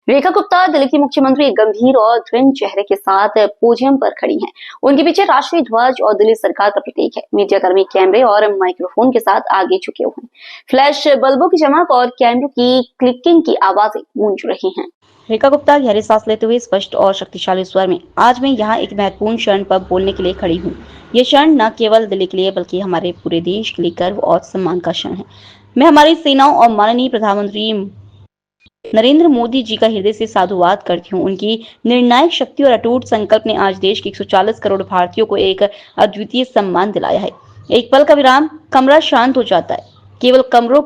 रेखा गुप्ता दिल्ली की मुख्यमंत्री एक गंभीर और दृढ़ चेहरे के साथ पोडियम पर खड़ी हैं। उनके पीछे राष्ट्रीय ध्वज और दिल्ली सरकार का प्रतीक है। मीडियाकर्मी कैमरे और माइक्रोफोन के साथ आगे झुके हुए हैं। फ्लैश बल्बों की चमक और कैमरों की क्लिकिंग की आवाजें गूंज रही हैं। रेखा गुप्ता गहरी सांस लेते हुए स्पष्ट और शक्तिशाली स्वर में, आज मैं यहाँ एक महत्वपूर्ण क्षण पर बोलने के लिए खड़ी हूँ। ये क्षण न केवल दिल्ली के लिए बल्कि हमारे पूरे देश के लिए गर्व और सम्मान का क्षण है। मैं हमारी सेनाओं और माननीय प्रधानमंत्री नरेंद्र मोदी जी का हृदय से साधुवाद करती हूँ। उनकी निर्णायक शक्ति और अटूट संकल्प ने आज देश के 140 करोड़ भारतीयों को एक अद्वितीय सम्मान दिलाया है। एक पल का विराम, कमरा शांत हो जाता है। केवल कैमरों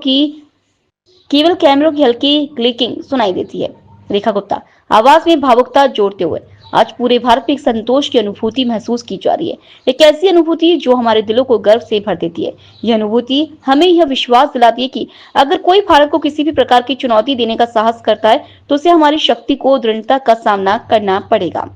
की हल्की क्लिकिंग सुनाई देती है। रेखा गुप्ता आवाज में भावुकता जोड़ते हुए, आज पूरे भारत में एक संतोष की अनुभूति महसूस की जा रही है। एक ऐसी अनुभूति जो हमारे दिलों को गर्व से भर देती है। यह अनुभूति हमें यह विश्वास दिलाती है कि अगर कोई भारत को किसी भी प्रकार की चुनौती देने का साहस करता है तो उसे हमारी शक्ति को दृढ़ता का सामना करना पड़ेगा।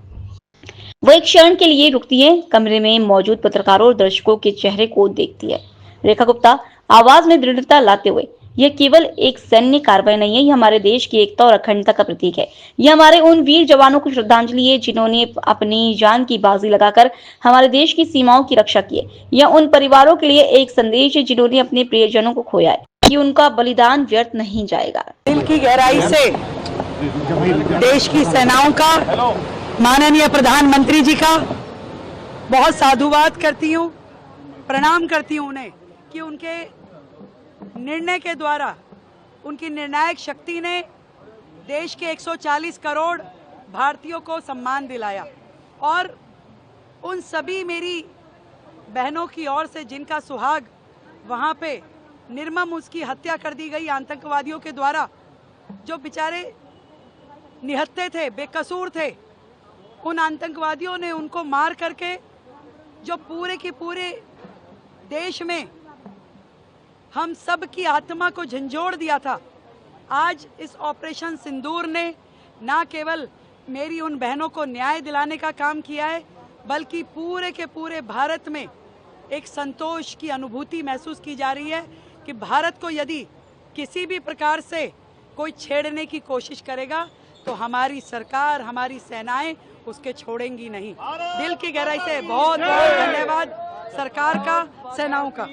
वह एक क्षण के लिए रुकती है, कमरे में मौजूद पत्रकारों और दर्शकों के चेहरे को देखती है। रेखा गुप्ता आवाज में दृढ़ता लाते हुए, यह केवल एक सैन्य कार्रवाई नहीं है, यह हमारे देश की एकता और अखंडता का प्रतीक है। यह हमारे उन वीर जवानों को श्रद्धांजलि है जिन्होंने अपनी जान की बाजी लगाकर हमारे देश की सीमाओं की रक्षा की है। यह उन परिवारों के लिए एक संदेश है जिन्होंने अपने प्रियजनों को खोया है कि उनका बलिदान व्यर्थ नहीं जाएगा। दिल की गहराई से देश की सेनाओं का, माननीय प्रधानमंत्री जी का बहुत साधुवाद करती हूँ, प्रणाम करती हूँ उन्हें कि उनके निर्णय के द्वारा, उनकी निर्णायक शक्ति ने देश के 140 करोड़ भारतीयों को सम्मान दिलाया। और उन सभी मेरी बहनों की ओर से जिनका सुहाग वहाँ पे निर्मम उसकी हत्या कर दी गई आतंकवादियों के द्वारा, जो बेचारे निहत्थे थे, बेकसूर थे, उन आतंकवादियों ने उनको मार करके जो पूरे के पूरे देश में हम सब की आत्मा को झंझोड़ दिया था। आज इस ऑपरेशन सिंदूर ने ना केवल मेरी उन बहनों को न्याय दिलाने का काम किया है, बल्कि पूरे के पूरे भारत में एक संतोष की अनुभूति महसूस की जा रही है कि भारत को यदि किसी भी प्रकार से कोई छेड़ने की कोशिश करेगा तो हमारी सरकार, हमारी सेनाएं उसके छोड़ेंगी नहीं। दिल की गहराई से बहुत बहुत धन्यवाद सरकार का, सेनाओं का।